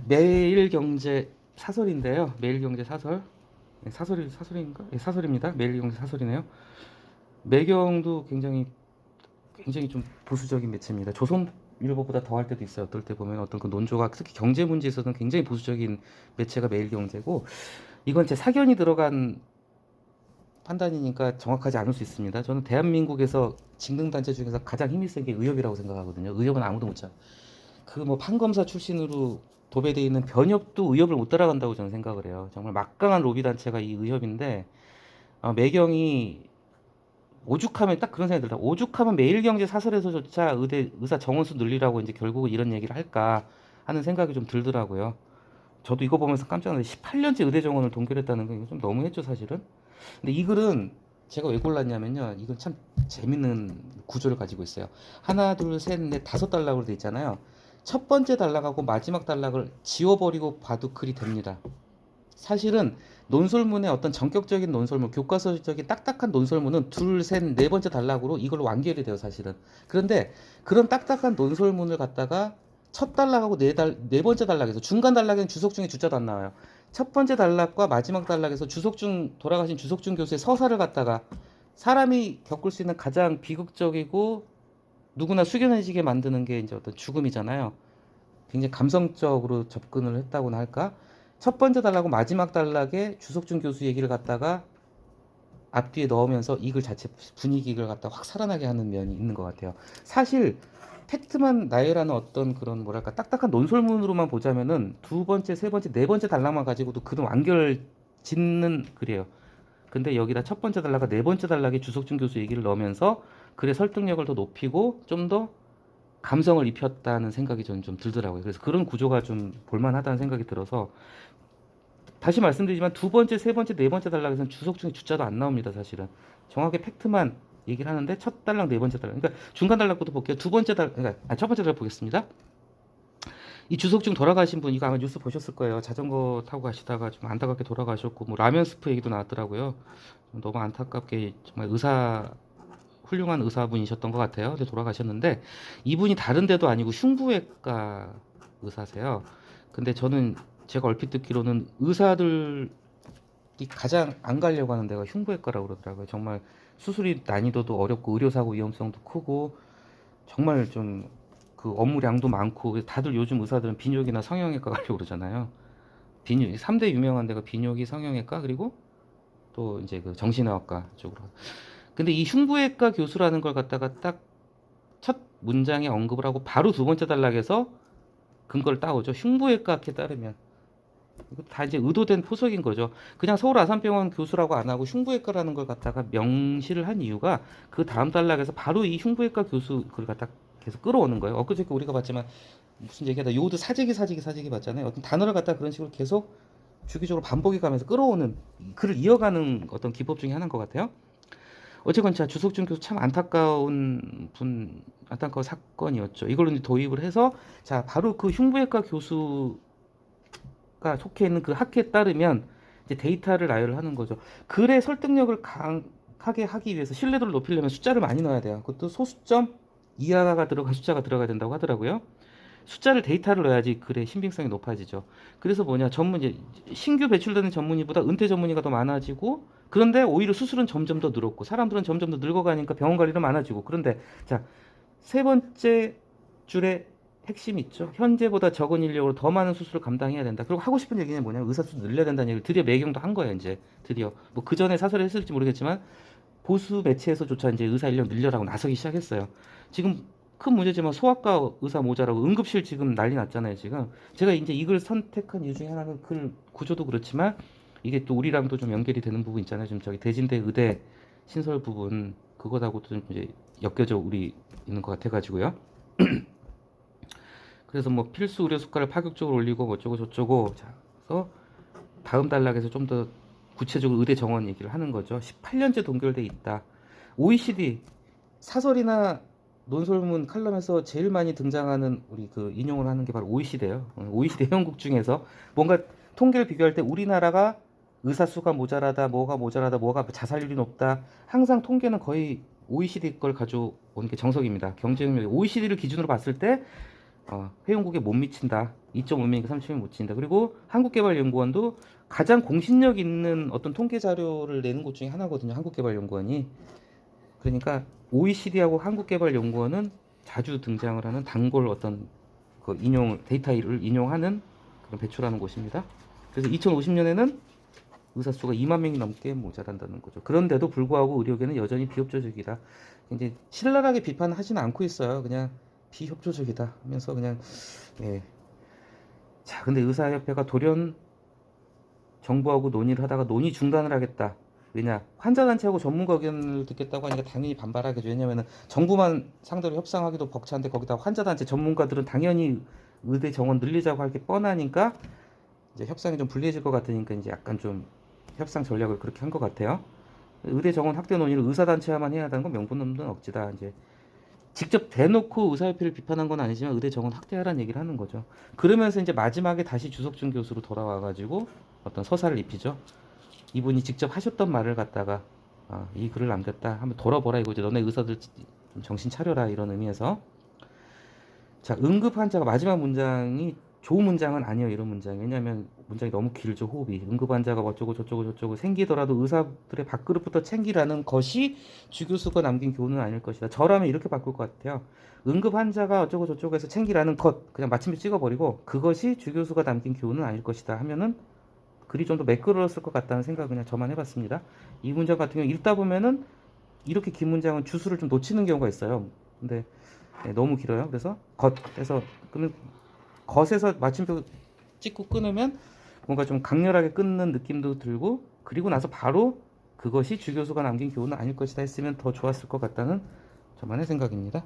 매일경제 사설인데요. 매일경제 사설. 네, 사설인가? 네, 사설입니다. 매일경제 사설이네요. 매경도 굉장히 좀 보수적인 매체입니다. 조선일보보다 더 할 때도 있어요. 어떨 때 보면 어떤 그 논조가 특히 경제 문제에 있어서는 굉장히 보수적인 매체가 매일경제고, 이건 제 사견이 들어간 판단이니까 정확하지 않을 수 있습니다. 저는 대한민국에서 직능단체 중에서 가장 힘이 센 게 의협이라고 생각하거든요. 의협은 아무도 못 잡. 그 뭐 판검사 출신으로 도배돼 있는 변협도 의협을 못 따라간다고 저는 생각을 해요. 정말 막강한 로비 단체가 이 의협인데, 매경이 오죽하면 딱 그런 생각이 들다. 오죽하면 매일경제 사설에서조차 의사 정원수 늘리라고 이제 결국은 이런 얘기를 할까 하는 생각이 좀 들더라고요. 저도 이거 보면서 깜짝 놀랐어요. 18년째 의대 정원을 동결했다는 거, 이거 좀 너무했죠, 사실은. 근데 이 글은 제가 왜 골랐냐면요. 이건 참 재밌는 구조를 가지고 있어요. 하나, 둘, 셋, 넷, 다섯 단락으로 돼 있잖아요. 첫 번째 단락하고 마지막 단락을 지워버리고 봐도 글이 됩니다. 사실은 논설문의 어떤 전격적인 논설문, 교과서적인 딱딱한 논설문은 둘, 셋, 네 번째 단락으로 이걸로 완결이 돼요, 사실은. 그런데 그런 딱딱한 논설문을 갖다가 첫 단락하고 네 번째 단락에서 중간 단락에는 주석중에 주자도 안 나와요. 첫 번째 단락과 마지막 단락에서 돌아가신 주석중 교수의 서사를 갖다가 사람이 겪을 수 있는 가장 비극적이고 누구나 숙연해지게 만드는 게 이제 어떤 죽음이잖아요. 굉장히 감성적으로 접근을 했다고나 할까? 첫 번째 단락하고 마지막 단락에 주석준 교수 얘기를 갖다가 앞뒤에 넣으면서 이 글 자체 분위기를 갖다 확 살아나게 하는 면이 있는 것 같아요. 사실 팩트만 나열하는 어떤 그런 뭐랄까 딱딱한 논설문으로만 보자면은 두 번째, 세 번째, 네 번째 단락만 가지고도 그런 완결 짓는 글이에요. 근데 여기다 첫 번째 단락과 네 번째 단락에 주석준 교수 얘기를 넣으면서 글의 설득력을 더 높이고 좀 더 감성을 입혔다는 생각이 저는 좀 들더라고요. 그래서 그런 구조가 좀 볼만하다는 생각이 들어서, 다시 말씀드리지만 두 번째, 세 번째, 네 번째 단락에서는 주석 중에 주자도 안 나옵니다. 사실은 정확하게 팩트만 얘기를 하는데 첫 단락, 네 번째 단락, 그러니까 중간 단락부터 볼게요. 두 번째 단락, 그러니까 첫 번째 단락 보겠습니다. 이 주석중 돌아가신 분, 이거 아마 뉴스 보셨을 거예요. 자전거 타고 가시다가 좀 안타깝게 돌아가셨고, 뭐 라면 스프 얘기도 나왔더라고요. 너무 안타깝게 정말 훌륭한 의사분이셨던 것 같아요. 근데 돌아가셨는데, 이분이 다른 데도 아니고 흉부외과 의사세요. 근데 저는 제가 얼핏 듣기로는 의사들이 가장 안 가려고 하는 데가 흉부외과라고 그러더라고요. 정말 수술이 난이도도 어렵고 의료사고 위험성도 크고 정말 좀 그 업무량도 많고, 다들 요즘 의사들은 비뇨기나 성형외과 가려고 그러잖아요. 비뇨 3대 유명한 데가 비뇨기, 성형외과, 그리고 또 이제 그 정신의학과 쪽으로. 근데 이 흉부외과 교수라는 걸 갖다가 딱 첫 문장에 언급을 하고 바로 두 번째 단락에서 근거를 따오죠. 흉부외과학에 따르면. 이거 다 이제 의도된 포석인 거죠. 그냥 서울 아산병원 교수라고 안 하고 흉부외과라는 걸 갖다가 명시를 한 이유가 그 다음 단락에서 바로 이 흉부외과 교수 그걸 갖다 계속 끌어오는 거예요. 엊그저께 우리가 봤지만 무슨 얘기하다 요드 사재기 봤잖아요. 어떤 단어를 갖다 그런 식으로 계속 주기적으로 반복해 가면서 끌어오는, 글을 이어가는 어떤 기법 중에 하나인 것 같아요. 어쨌건 자 주석준 교수 참 안타까운 사건이었죠. 이걸로 이제 도입을 해서 자 바로 그 흉부외과 교수가 속해 있는 그 학회에 따르면 이제 데이터를 나열을 하는 거죠. 글의 설득력을 강하게 하기 위해서 신뢰도를 높이려면 숫자를 많이 넣어야 돼요. 그것도 소수점 이하가 들어간 숫자가 들어가야 된다고 하더라고요. 숫자를 데이터를 넣어야지 글의 신빙성이 높아지죠. 그래서 뭐냐, 이제 신규 배출되는 전문의보다 은퇴 전문의가 더 많아지고, 그런데 오히려 수술은 점점 더 늘었고 사람들은 점점 더 늙어가니까 병원 관리도 많아지고. 그런데 자, 세 번째 줄에 핵심이 있죠. 현재보다 적은 인력으로 더 많은 수술을 감당해야 된다. 그리고 하고 싶은 얘기는 뭐냐면 의사 수 늘려야 된다는 얘기를 드디어 매경도 한 거예요. 이제 드디어 뭐 그 전에 사설을 했을지 모르겠지만 보수 매체에서조차 이제 의사 인력 늘려라고 나서기 시작했어요. 지금 큰 문제지만 소아과 의사 모자라고 응급실 지금 난리 났잖아요. 지금 제가 이제 이걸 선택한 이유 중에 하나는 글 구조도 그렇지만 이게 또 우리랑도 좀 연결이 되는 부분 있잖아요. 지금 저기 대진대 의대 신설 부분 그거하고도 좀 이제 엮여져 우리 있는 것 같아가지고요. 그래서 뭐 필수 의료 수가를 파격적으로 올리고 뭐 어쩌고 저쩌고. 자, 그래서 다음 단락에서 좀 더 구체적으로 의대 정원 얘기를 하는 거죠. 18년째 동결돼 있다. OECD 사설이나 논설문 칼럼에서 제일 많이 등장하는 우리 그 인용을 하는 게 바로 OECD예요. OECD 회원국 중에서 뭔가 통계를 비교할 때 우리나라가 의사 수가 모자라다, 뭐가 자살률이 높다. 항상 통계는 거의 OECD 걸 가져오는 게 정석입니다. 경쟁력 OECD를 기준으로 봤을 때 회원국에 못 미친다. 2.5명이니까 3,000명 못 친다. 그리고 한국개발연구원도 가장 공신력 있는 어떤 통계 자료를 내는 곳 중에 하나거든요. 한국개발연구원이. 그러니까 OECD하고 한국개발연구원은 자주 등장을 하는 단골 어떤 그 인용 데이터를 인용하는 그런 배출하는 곳입니다. 그래서 2050년에는 의사 수가 2만 명이 넘게 모자란다는 거죠. 그런데도 불구하고 의료계는 여전히 비협조적이다. 이제 신랄하게 비판하지는 않고 있어요. 그냥 비협조적이다 하면서 그냥 예. 자, 근데 의사협회가 돌연 정부하고 논의를 하다가 논의 중단을 하겠다. 왜냐? 환자단체하고 전문가 의견을 듣겠다고 하니까 당연히 반발하겠죠. 왜냐면은 정부만 상대로 협상하기도 벅찬데 거기다 환자단체 전문가들은 당연히 의대 정원 늘리자고 할 게 뻔하니까 이제 협상이 좀 불리해질 것 같으니까 이제 약간 좀 협상 전략을 그렇게 한 것 같아요. 의대 정원 확대 논의를 의사단체와만 해야 한다는 건 명분 없는 억지다. 이제 직접 대놓고 의사협회를 비판한 건 아니지만 의대 정원 확대하라는 얘기를 하는 거죠. 그러면서 이제 마지막에 다시 주석준 교수로 돌아와가지고 어떤 서사를 입히죠. 이분이 직접 하셨던 말을 갖다가 이 글을 남겼다. 한번 돌아보라 이거죠. 너네 의사들 좀 정신 차려라 이런 의미에서. 자, 응급 환자가 마지막 문장이 좋은 문장은 아니에요. 이런 문장이. 왜냐하면 문장이 너무 길죠. 호흡이. 응급 환자가 어쩌고 저쩌고 저쩌고 생기더라도 의사들의 밥그릇부터 챙기라는 것이 주 교수가 남긴 교훈은 아닐 것이다. 저라면 이렇게 바꿀 것 같아요. 응급 환자가 어쩌고 저쩌고 해서 챙기라는 것 그냥 마침표 찍어버리고 그것이 주 교수가 남긴 교훈은 아닐 것이다 하면은 글이 좀 더 매끄러웠을 것 같다는 생각을 그냥 저만 해봤습니다. 이 문장 같은 경우 읽다 보면은 이렇게 긴 문장은 주수를 좀 놓치는 경우가 있어요. 근데 너무 길어요. 그래서 겉에서 그러면 겉에서 마침표 찍고 끊으면 뭔가 좀 강렬하게 끊는 느낌도 들고 그리고 나서 바로 그것이 주 교수가 남긴 교훈은 아닐 것이다 했으면 더 좋았을 것 같다는 저만의 생각입니다.